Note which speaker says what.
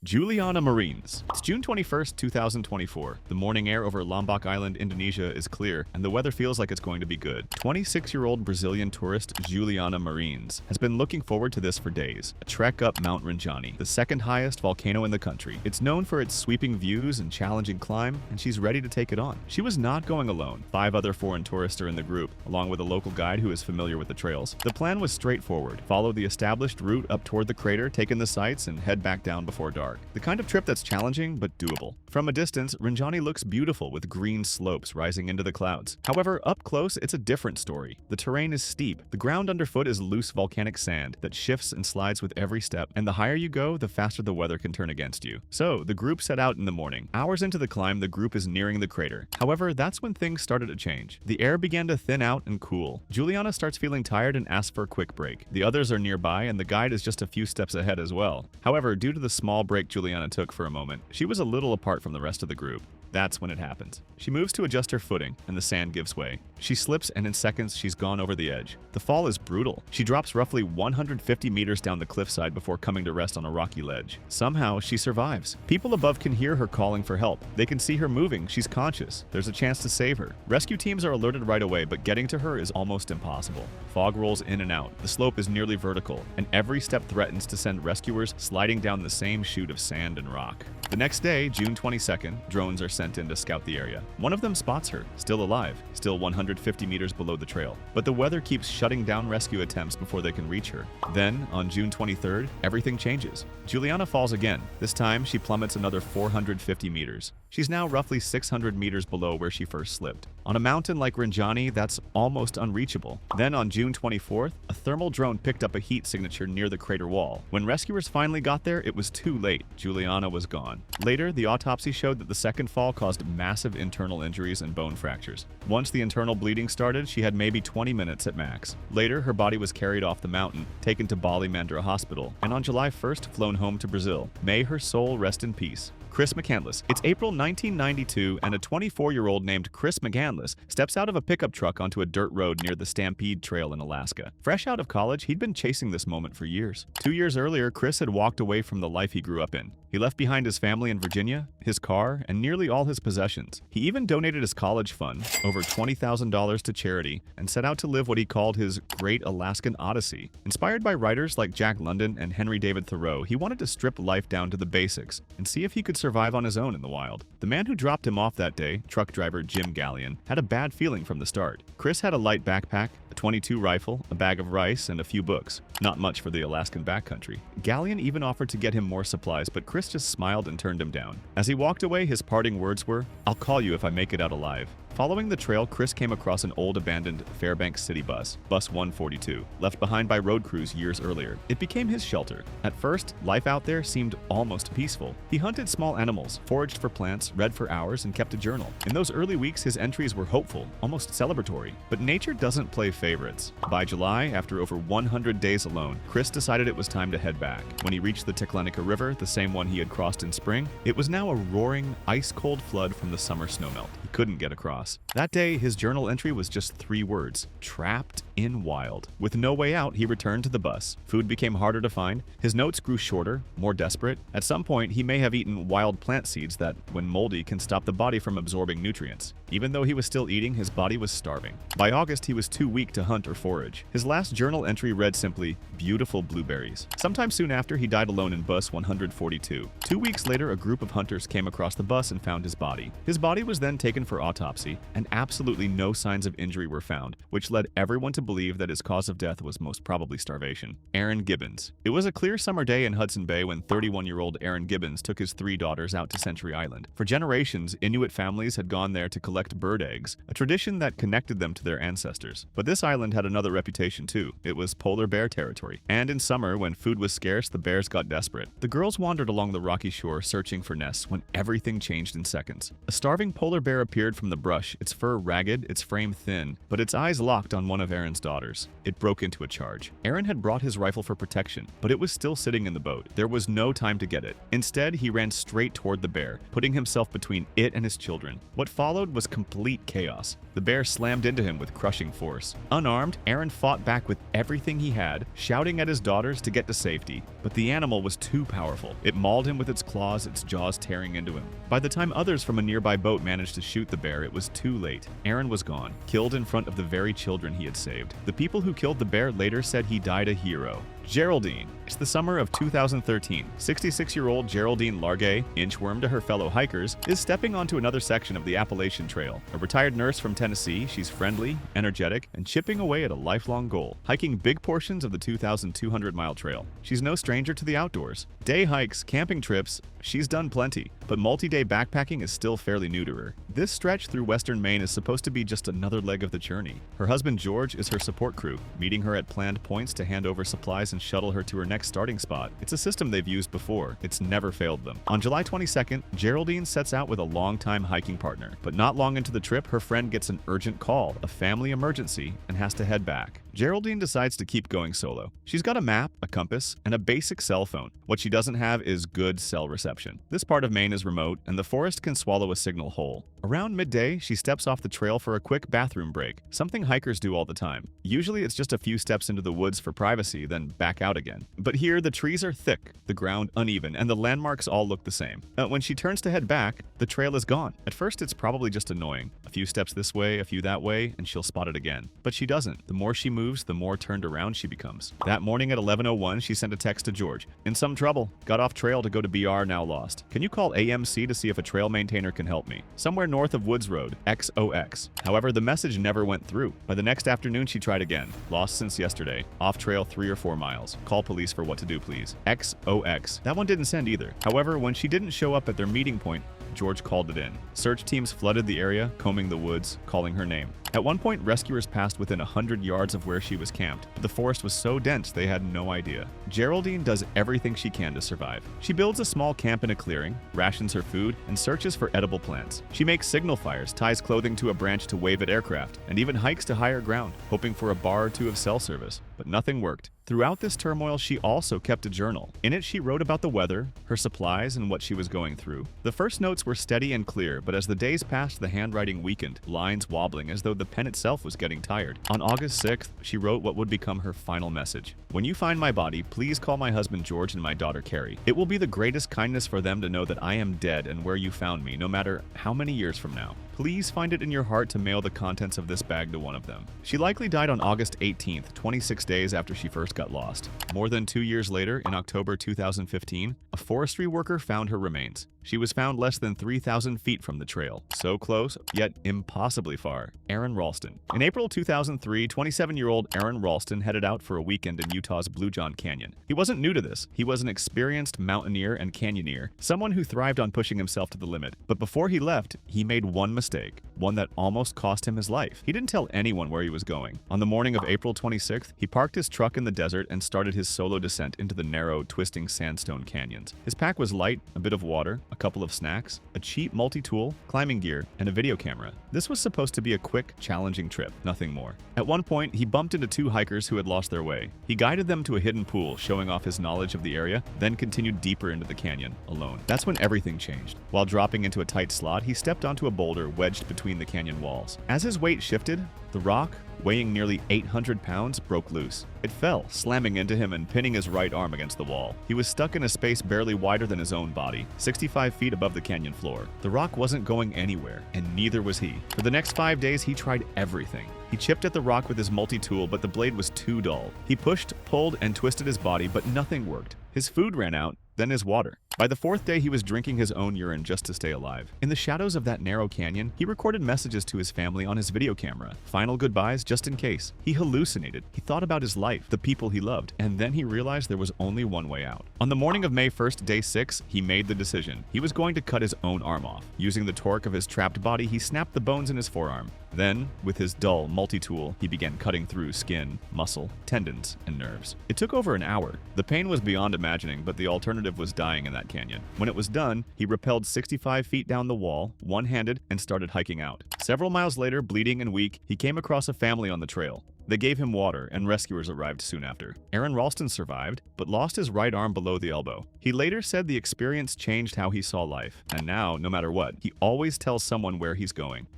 Speaker 1: Juliana Marines. It's June 21st, 2024. The morning air over Lombok Island, Indonesia is clear, and the weather feels like it's going to be good. 26-year-old Brazilian tourist Juliana Marines has been looking forward to this for days. A trek up Mount Rinjani, the second highest volcano in the country. It's known for its sweeping views and challenging climb, and she's ready to take it on. She was not going alone. 5 other foreign tourists are in the group, along with a local guide who is familiar with the trails. The plan was straightforward. Follow the established route up toward the crater, take in the sights, and head back down before dark. The kind of trip that's challenging but doable. From a distance, Rinjani looks beautiful with green slopes rising into the clouds. However, up close, it's a different story. The terrain is steep. The ground underfoot is loose volcanic sand that shifts and slides with every step, and the higher you go, the faster the weather can turn against you. So, the group set out in the morning. Hours into the climb, the group is nearing the crater. However, that's when things started to change. The air began to thin out and cool. Juliana starts feeling tired and asks for a quick break. The others are nearby, and the guide is just a few steps ahead as well. However, due to the small break Juliana took for a moment, she was a little apart from the rest of the group. That's when it happens. She moves to adjust her footing, and the sand gives way. She slips, and in seconds, she's gone over the edge. The fall is brutal. She drops roughly 150 meters down the cliffside before coming to rest on a rocky ledge. Somehow, she survives. People above can hear her calling for help. They can see her moving. She's conscious. There's a chance to save her. Rescue teams are alerted right away, but getting to her is almost impossible. Fog rolls in and out. The slope is nearly vertical, and every step threatens to send rescuers sliding down the same chute of sand and rock. The next day, June 22nd, drones are sent in to scout the area. One of them spots her, still alive, still 150 meters below the trail. But the weather keeps shutting down rescue attempts before they can reach her. Then, on June 23rd, everything changes. Juliana falls again. This time, she plummets another 450 meters. She's now roughly 600 meters below where she first slipped. On a mountain like Rinjani, that's almost unreachable. Then on June 24th, a thermal drone picked up a heat signature near the crater wall. When rescuers finally got there, it was too late. Juliana was gone. Later, the autopsy showed that the second fall caused massive internal injuries and bone fractures. Once the internal bleeding started, she had maybe 20 minutes at max. Later, her body was carried off the mountain, taken to Bali Mandara Hospital, and on July 1st, flown home to Brazil. May her soul rest in peace. Chris McCandless. It's April 1992, and a 24-year-old named Chris McCandless steps out of a pickup truck onto a dirt road near the Stampede Trail in Alaska. Fresh out of college, he'd been chasing this moment for years. 2 years earlier, Chris had walked away from the life he grew up in. He left behind his family in Virginia, his car, and nearly all his possessions. He even donated his college fund, over $20,000 to charity, and set out to live what he called his Great Alaskan Odyssey. Inspired by writers like Jack London and Henry David Thoreau, he wanted to strip life down to the basics and see if he could survive on his own in the wild. The man who dropped him off that day, truck driver Jim Gallion, had a bad feeling from the start. Chris had a light backpack, a .22 rifle, a bag of rice, and a few books. Not much for the Alaskan backcountry. Gallion even offered to get him more supplies, but Chris just smiled and turned him down. As he walked away, his parting words were, "I'll call you if I make it out alive." Following the trail, Chris came across an old abandoned Fairbanks city bus, Bus 142, left behind by road crews years earlier. It became his shelter. At first, life out there seemed almost peaceful. He hunted small animals, foraged for plants, read for hours, and kept a journal. In those early weeks, his entries were hopeful, almost celebratory. But nature doesn't play favorites. By July, after over 100 days alone, Chris decided it was time to head back. When he reached the Tiklenica River, the same one he had crossed in spring, it was now a roaring, ice-cold flood from the summer snowmelt. He couldn't get across. That day, his journal entry was just 3 words: trapped in wild. With no way out, he returned to the bus. Food became harder to find. His notes grew shorter, more desperate. At some point, he may have eaten wild plant seeds that, when moldy, can stop the body from absorbing nutrients. Even though he was still eating, his body was starving. By August, he was too weak to hunt or forage. His last journal entry read simply, "Beautiful blueberries." Sometime soon after, he died alone in bus 142. 2 weeks later, a group of hunters came across the bus and found his body. His body was then taken for autopsy, and absolutely no signs of injury were found, which led everyone to believe that his cause of death was most probably starvation. Aaron Gibbons. It was a clear summer day in Hudson Bay when 31-year-old Aaron Gibbons took his 3 daughters out to Century Island. For generations, Inuit families had gone there to collect bird eggs, a tradition that connected them to their ancestors. But this island had another reputation too. It was polar bear territory. And in summer, when food was scarce, the bears got desperate. The girls wandered along the rocky shore searching for nests when everything changed in seconds. A starving polar bear appeared from the brush, its fur ragged, its frame thin, but its eyes locked on one of Aaron's daughters. It broke into a charge. Aaron had brought his rifle for protection, but it was still sitting in the boat. There was no time to get it. Instead, he ran straight toward the bear, putting himself between it and his children. What followed was complete chaos. The bear slammed into him with crushing force. Unarmed, Aron fought back with everything he had, shouting at his daughters to get to safety. But the animal was too powerful. It mauled him with its claws, its jaws tearing into him. By the time others from a nearby boat managed to shoot the bear, it was too late. Aron was gone, killed in front of the very children he had saved. The people who killed the bear later said he died a hero. Geraldine. It's the summer of 2013. 66-year-old Geraldine Largay, inchworm to her fellow hikers, is stepping onto another section of the Appalachian Trail. A retired nurse from Tennessee, she's friendly, energetic, and chipping away at a lifelong goal, hiking big portions of the 2,200-mile trail. She's no stranger to the outdoors. Day hikes, camping trips, she's done plenty, but multi-day backpacking is still fairly new to her. This stretch through western Maine is supposed to be just another leg of the journey. Her husband George is her support crew, meeting her at planned points to hand over supplies and shuttle her to her next starting spot. It's a system they've used before. It's never failed them. On July 22nd, Geraldine sets out with a longtime hiking partner, but not long into the trip, her friend gets an urgent call, a family emergency, and has to head back. Geraldine decides to keep going solo. She's got a map, a compass, and a basic cell phone. What she doesn't have is good cell reception. This part of Maine is remote, and the forest can swallow a signal whole. Around midday, she steps off the trail for a quick bathroom break, something hikers do all the time. Usually it's just a few steps into the woods for privacy, then back out again. But here, the trees are thick, the ground uneven, and the landmarks all look the same. When she turns to head back, the trail is gone. At first, it's probably just annoying. A few steps this way, a few that way, and she'll spot it again. But she doesn't. The more she moves, the more turned around she becomes. That morning at 11:01, she sent a text to George. "In some trouble. Got off trail to go to BR, now lost. Can you call AMC to see if a trail maintainer can help me? Somewhere north of Woods Road, XOX." However, the message never went through. By the next afternoon, she tried again. "Lost since yesterday. Off trail 3 or 4 miles. Call police for what to do, please." XOX. That one didn't send either. However, when she didn't show up at their meeting point, George called it in. Search teams flooded the area, combing the woods, calling her name. At one point, rescuers passed within 100 yards of where she was camped, but the forest was so dense they had no idea. Geraldine does everything she can to survive. She builds a small camp in a clearing, rations her food, and searches for edible plants. She makes signal fires, ties clothing to a branch to wave at aircraft, and even hikes to higher ground, hoping for a bar or two of cell service. But nothing worked. Throughout this turmoil, she also kept a journal. In it, she wrote about the weather, her supplies, and what she was going through. The first notes were steady and clear, but as the days passed, the handwriting weakened, lines wobbling as though the pen itself was getting tired. On August 6th, she wrote what would become her final message. "When you find my body, please call my husband George and my daughter Carrie. It will be the greatest kindness for them to know that I am dead and where you found me, no matter how many years from now. Please find it in your heart to mail the contents of this bag to one of them." She likely died on August 18th, 26 days after she first got lost. More than 2 years later, in October 2015, a forestry worker found her remains. She was found less than 3,000 feet from the trail. So close, yet impossibly far. Aron Ralston. In April 2003, 27-year-old Aron Ralston headed out for a weekend in Utah's Blue John Canyon. He wasn't new to this. He was an experienced mountaineer and canyoneer, someone who thrived on pushing himself to the limit. But before he left, he made one mistake, one that almost cost him his life. He didn't tell anyone where he was going. On the morning of April 26th, he parked his truck in the desert and started his solo descent into the narrow, twisting sandstone canyons. His pack was light, a bit of water, a couple of snacks, a cheap multi-tool, climbing gear, and a video camera. This was supposed to be a quick, challenging trip, nothing more. At one point, he bumped into 2 hikers who had lost their way. He guided them to a hidden pool, showing off his knowledge of the area, then continued deeper into the canyon, alone. That's when everything changed. While dropping into a tight slot, he stepped onto a boulder wedged between the canyon walls. As his weight shifted, the rock, weighing nearly 800 pounds, broke loose. It fell, slamming into him and pinning his right arm against the wall. He was stuck in a space barely wider than his own body, 65 feet above the canyon floor. The rock wasn't going anywhere, and neither was he. For the next 5 days, he tried everything. He chipped at the rock with his multi-tool, but the blade was too dull. He pushed, pulled, and twisted his body, but nothing worked. His food ran out, then his water. By the 4th day, he was drinking his own urine just to stay alive. In the shadows of that narrow canyon, he recorded messages to his family on his video camera. Final goodbyes just in case. He hallucinated. He thought about his life, the people he loved, and then he realized there was only one way out. On the morning of May 1st, day 6, he made the decision. He was going to cut his own arm off. Using the torque of his trapped body, he snapped the bones in his forearm. Then, with his dull multi-tool, he began cutting through skin, muscle, tendons, and nerves. It took over an hour. The pain was beyond imagining, but the alternative was dying in that canyon. When it was done, he rappelled 65 feet down the wall, one-handed, and started hiking out. Several miles later, bleeding and weak, he came across a family on the trail. They gave him water, and rescuers arrived soon after. Aron Ralston survived, but lost his right arm below the elbow. He later said the experience changed how he saw life, and now, no matter what, he always tells someone where he's going.